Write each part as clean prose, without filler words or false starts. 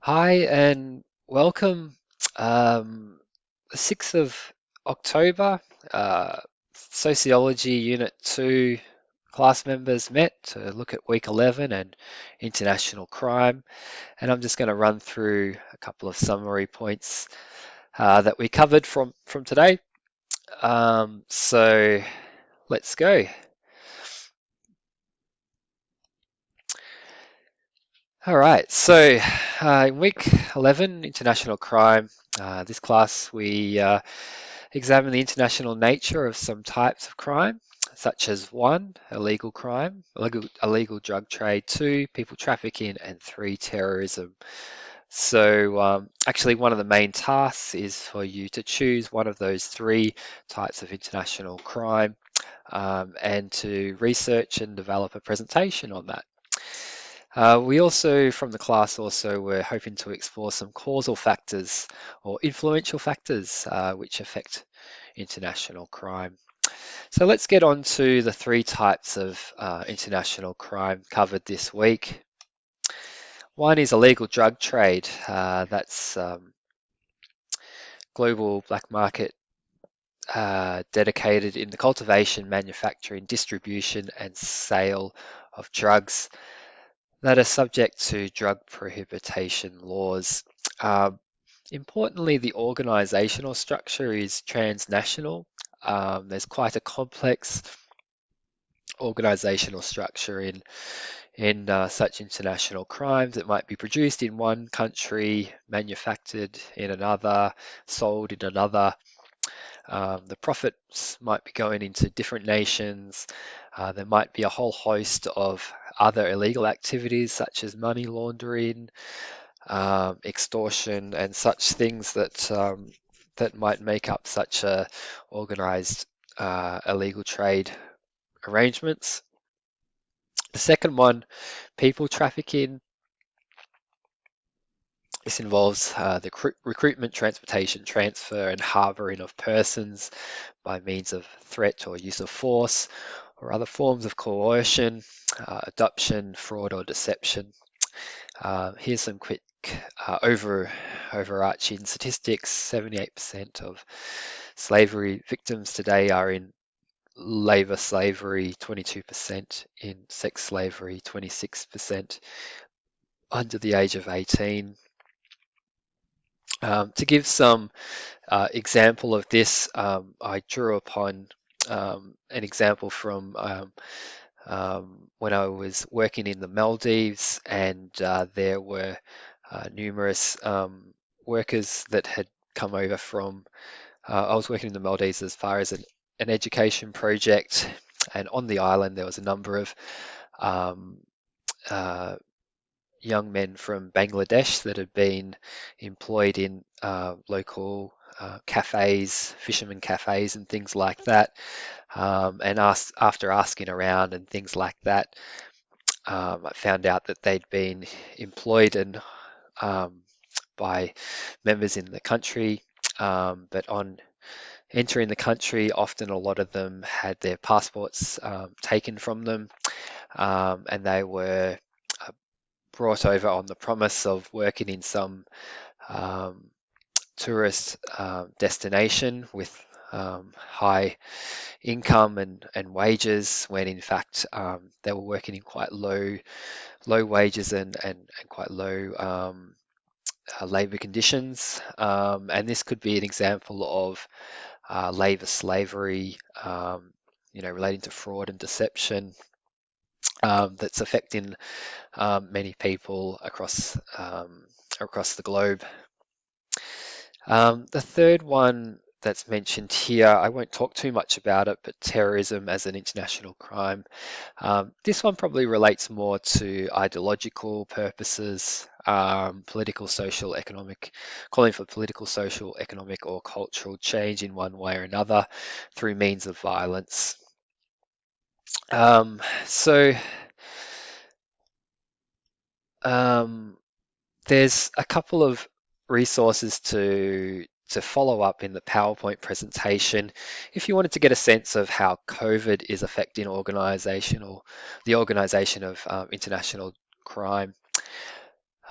Hi and welcome. The 6th of October, uh, Sociology Unit 2 class members met to look at week 11 and international crime. And I'm just going to run through a couple of summary points that we covered from today. So let's go. All right, so in week 11, international crime, this class we examine the international nature of some types of crime, such as one, illegal crime, illegal drug trade, two, people trafficking, and three, terrorism. So actually one of the main tasks is for you to choose one of those three types of international crime and to research and develop a presentation on that. We also, from the class, also were hoping to explore some causal factors or influential factors which affect international crime. So let's get on to the three types of international crime covered this week. One is illegal drug trade. That's global black market dedicated in the cultivation, manufacturing, distribution, and sale of drugs that are subject to drug prohibition laws. Um, Importantly, the organizational structure is transnational. There's quite a complex organizational structure in such international crimes. It might be produced in one country, manufactured in another, sold in another. The profits might be going into different nations. There might be a whole host of other illegal activities such as money laundering, extortion, and such things that might make up such a organized illegal trade arrangements. The second one, people trafficking. This involves the recruitment, transportation, transfer, and harboring of persons by means of threat or use of force or other forms of coercion, adoption, fraud, or deception. Here's some quick overarching statistics. 78% of slavery victims today are in labor slavery, 22% in sex slavery, 26% under the age of 18. To give some example of this, I drew upon an example from when I was working in the Maldives, and there were numerous workers that had come over from. I was working in the Maldives as far as an education project, and on the island there was a number of um, uh, young men from Bangladesh that had been employed in local cafes, fishermen cafes, and things like that. And after asking around and things like that, I found out that they'd been employed and by members in the country, but on entering the country, often a lot of them had their passports taken from them, and they were brought over on the promise of working in some um, tourist destination with high income and wages, when in fact they were working in quite low wages and quite low labor conditions. And this could be an example of labor slavery, relating to fraud and deception, that's affecting many people across the globe. The third one that's mentioned here, I won't talk too much about it, but terrorism as an international crime. This one probably relates more to ideological purposes, political, social, economic, calling for political, social, economic, or cultural change in one way or another through means of violence. So um, there's a couple of resources to follow up in the PowerPoint presentation if you wanted to get a sense of how COVID is affecting the organization of international crime.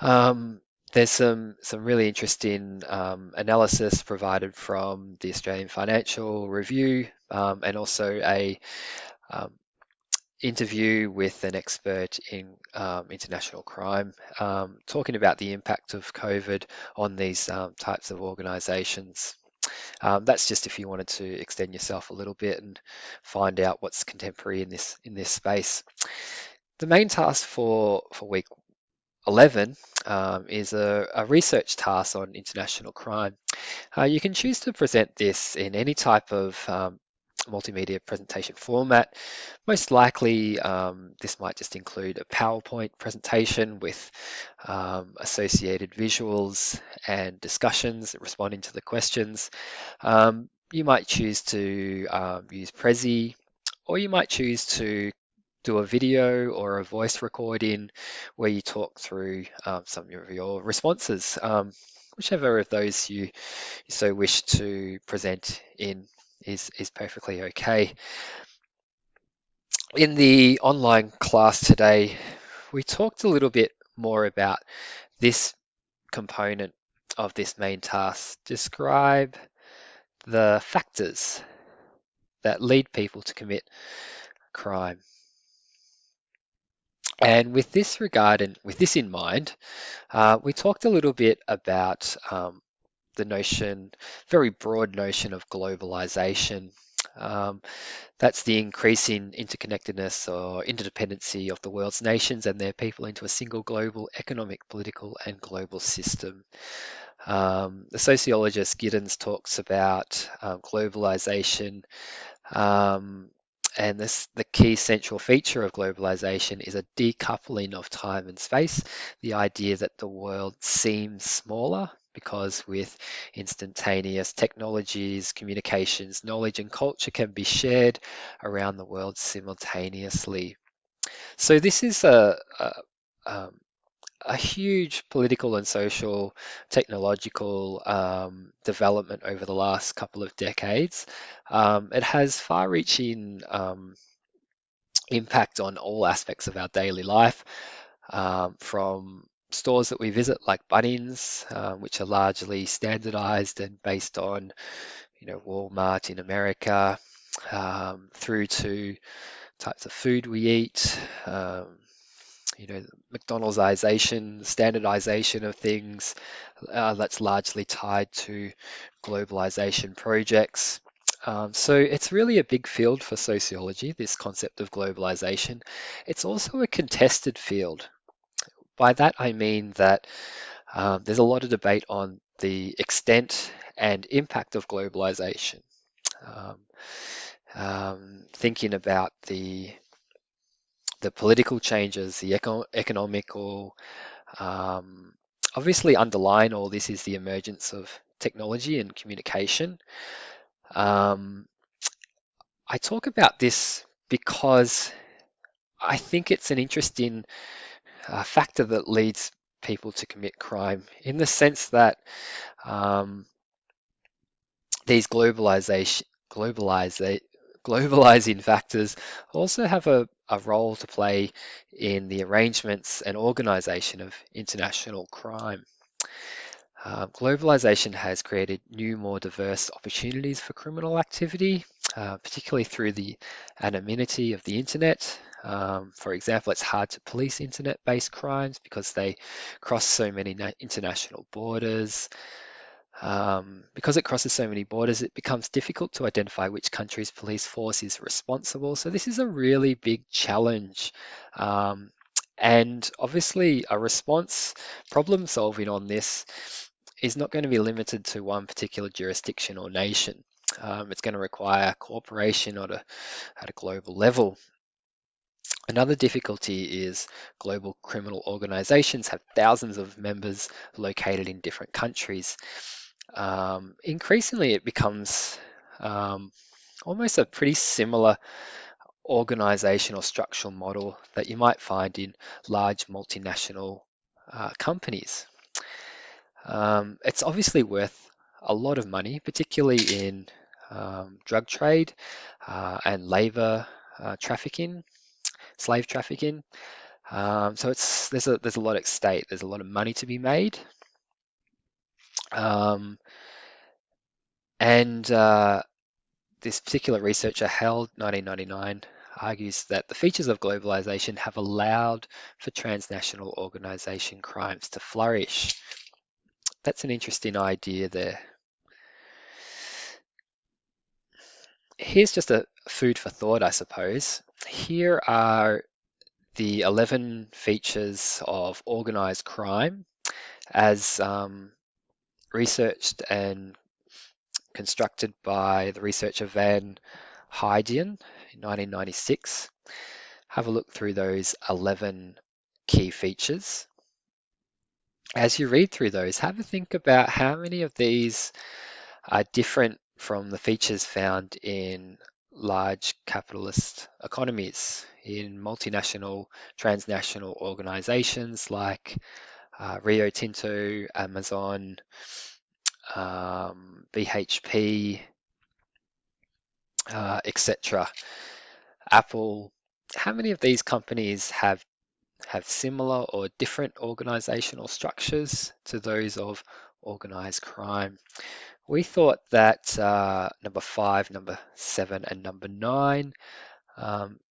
Um, There's some really interesting analysis provided from the Australian Financial Review, and also a um, interview with an expert in international crime, talking about the impact of COVID on these types of organisations. That's just if you wanted to extend yourself a little bit and find out what's contemporary in this space. The main task for week 11 is a research task on international crime. You can choose to present this in any type of multimedia presentation format. Most likely, this might just include a PowerPoint presentation with associated visuals and discussions responding to the questions. You might choose to use Prezi, or you might choose to do a video or a voice recording where you talk through some of your responses. Whichever of those you so wish to present in is perfectly okay. In the online class today, we talked a little bit more about this component of this main task. Describe the factors that lead people to commit crime. And with this regard and with this in mind, we talked a little bit about the notion, very broad notion of globalization. Um, that's the increasing interconnectedness or interdependency of the world's nations and their people into a single global economic, political, and global system. The sociologist Giddens talks about globalization, um, and the key central feature of globalization is a decoupling of time and space, the idea that the world seems smaller because with instantaneous technologies, communications, knowledge, and culture can be shared around the world simultaneously. So this is um, a huge political and social technological development over the last couple of decades. It has far-reaching impact on all aspects of our daily life, from stores that we visit like Bunnings, which are largely standardized and based on, Walmart in America, through to types of food we eat, McDonald'sization, standardization of things, that's largely tied to globalization projects. So it's really a big field for sociology, this concept of globalization. It's also a contested field. By that I mean that there's a lot of debate on the extent and impact of globalization. Um, Thinking about the political changes, the economical, um, obviously underlying all this is the emergence of technology and communication. Um, I talk about this because I think it's an interesting factor that leads people to commit crime in the sense that um, these globalizing factors also have a role to play in the arrangements and organization of international crime. Globalization has created new, more diverse opportunities for criminal activity, particularly through the anonymity of the internet. For example, it's hard to police internet-based crimes because they cross so many international borders. Because it crosses so many borders, it becomes difficult to identify which country's police force is responsible. So this is a really big challenge. Um, and obviously a response problem solving on this is not going to be limited to one particular jurisdiction or nation. It's going to require cooperation at a global level. Another difficulty is global criminal organizations have thousands of members located in different countries. Increasingly, it becomes almost a pretty similar organizational structural model that you might find in large multinational companies. It's obviously worth a lot of money, particularly in drug trade and labor trafficking, slave trafficking. So there's a lot at stake. There's a lot of money to be made. Um, and This particular researcher, held 1999, argues that the features of globalization have allowed for transnational organization crimes to flourish. That's an interesting idea there. Here's just a food for thought, I suppose. Here are the 11 features of organized crime as researched and constructed by the researcher Van Hydian in 1996. Have a look through those 11 key features. As you read through those, have a think about how many of these are different from the features found in large capitalist economies, in multinational, transnational organizations like Rio Tinto, Amazon, BHP, etc. Apple. How many of these companies have similar or different organizational structures to those of organized crime? We thought that number 5, number 7, and number 9,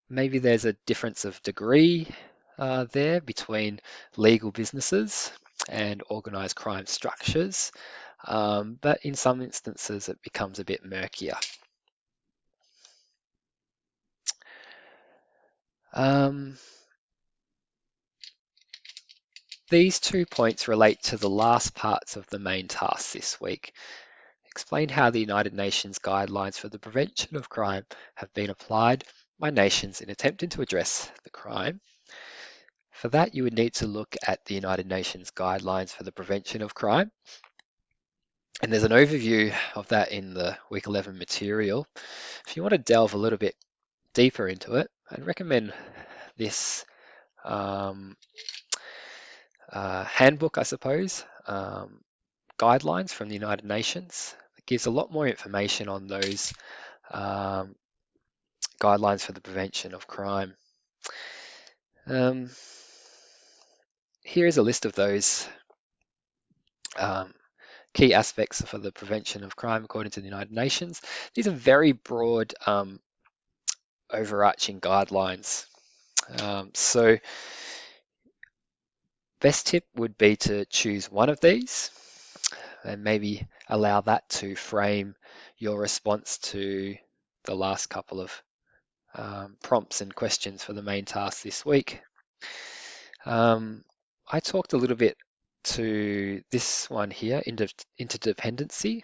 maybe there's a difference of degree there between legal businesses and organized crime structures, but in some instances it becomes a bit murkier. Um, these 2 points relate to the last parts of the main task this week. Explain how the United Nations guidelines for the prevention of crime have been applied by nations in attempting to address the crime. For that, you would need to look at the United Nations guidelines for the prevention of crime. And there's an overview of that in the week 11 material. If you want to delve a little bit deeper into it, I'd recommend this handbook, I suppose, guidelines from the United Nations. It gives a lot more information on those guidelines for the prevention of crime. Here is a list of those key aspects for the prevention of crime according to the United Nations. These are very broad, overarching guidelines. So best tip would be to choose one of these and maybe allow that to frame your response to the last couple of prompts and questions for the main task this week. I talked a little bit to this one here, interdependency.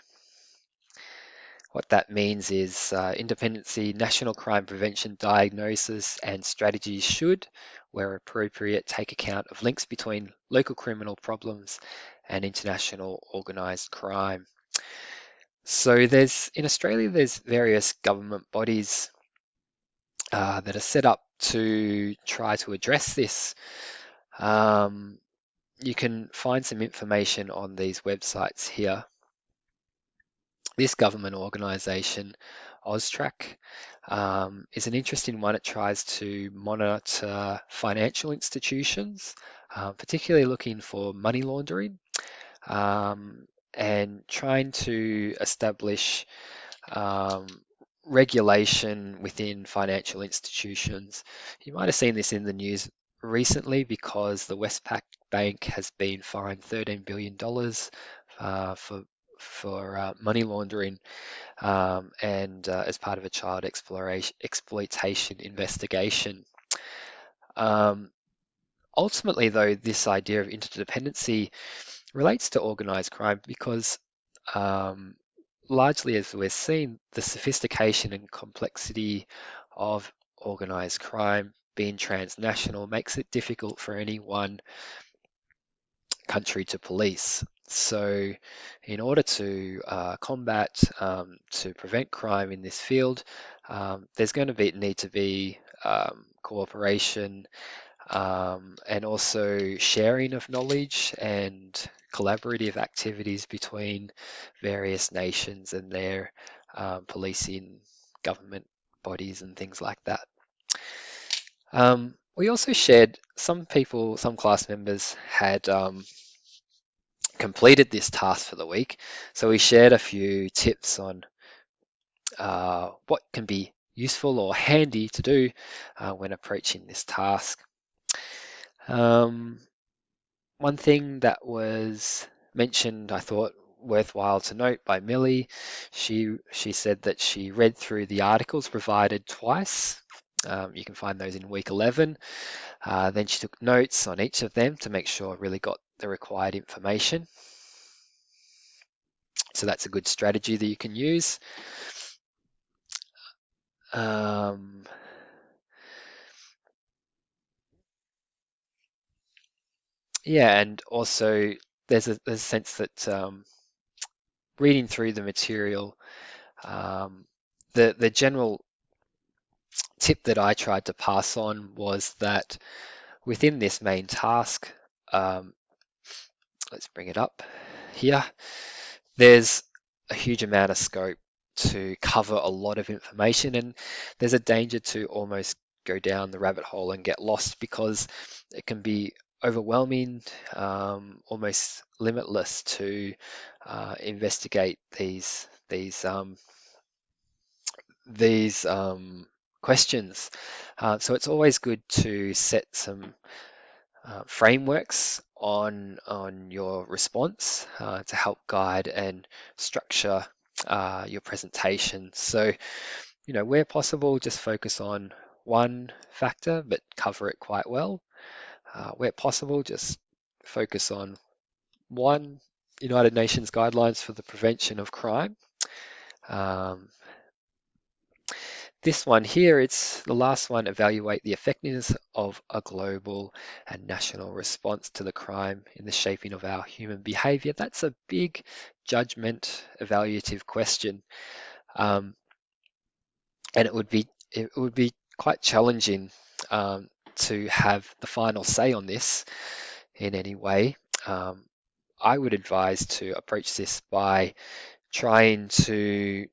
What that means is interdependency, national crime prevention diagnosis and strategies should, where appropriate, take account of links between local criminal problems and international organised crime. So in Australia, there's various government bodies that are set up to try to address this. You can find some information on these websites here. This government organisation, AUSTRAC, is an interesting one. It tries to monitor financial institutions, particularly looking for money laundering, and trying to establish regulation within financial institutions. You might have seen this in the news recently because the Westpac Bank has been fined $13 billion for money laundering and as part of a child exploitation investigation. Ultimately, though, this idea of interdependency relates to organised crime because largely, as we're seeing, the sophistication and complexity of organised crime being transnational makes it difficult for any one country to police. So in order to combat, to prevent crime in this field, there's going to need to be cooperation and also sharing of knowledge and collaborative activities between various nations and their policing government bodies and things like that. We also shared, some class members had completed this task for the week. So we shared a few tips on what can be useful or handy to do when approaching this task. Um, One thing that was mentioned, I thought worthwhile to note by Millie, she said that she read through the articles provided twice. You can find those in week 11. Then she took notes on each of them to make sure I really got the required information. So that's a good strategy that you can use. Um, yeah, and also there's a sense that reading through the material, um, the general tip that I tried to pass on was that within this main task, um, let's bring it up here, there's a huge amount of scope to cover a lot of information, and there's a danger to almost go down the rabbit hole and get lost because it can be overwhelming, almost limitless to investigate these questions. So it's always good to set some frameworks on your response to help guide and structure your presentation. So, where possible, just focus on one factor but cover it quite well. Where possible, just focus on one United Nations guidelines for the prevention of crime. Um, This one here, it's the last one, evaluate the effectiveness of a global and national response to the crime in the shaping of our human behavior. That's a big judgment evaluative question. Um, and it would be quite challenging to have the final say on this in any way. Um, I would advise to approach this by trying to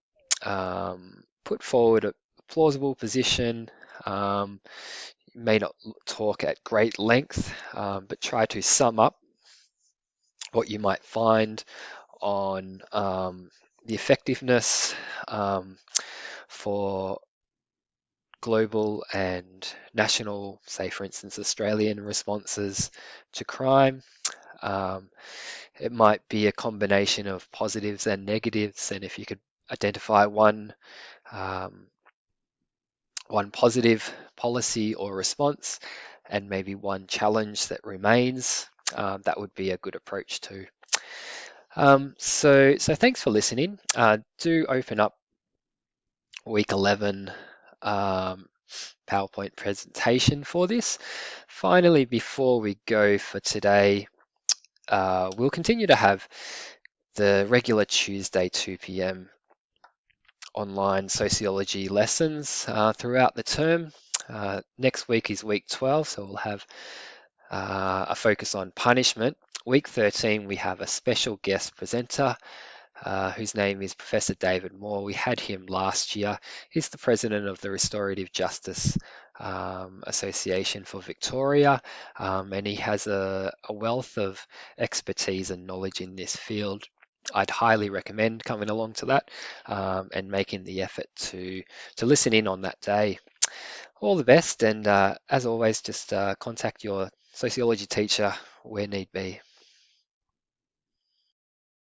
put forward a plausible position. You may not talk at great length, but try to sum up what you might find on the effectiveness for global and national, say for instance, Australian responses to crime. Um, it might be a combination of positives and negatives, and if you could identify um, one positive policy or response and maybe one challenge that remains, that would be a good approach too. So thanks for listening. Do open up week 11 PowerPoint presentation for this. Finally, before we go for today, we'll continue to have the regular Tuesday 2 p.m. online sociology lessons throughout the term. Next week is week 12, so we'll have a focus on punishment. Week 13, we have a special guest presenter whose name is Professor David Moore. We had him last year. He's the president of the Restorative Justice Association for Victoria, and he has a wealth of expertise and knowledge in this field. I'd highly recommend coming along to that and making the effort to listen in on that day. All the best, and as always, just contact your sociology teacher where need be.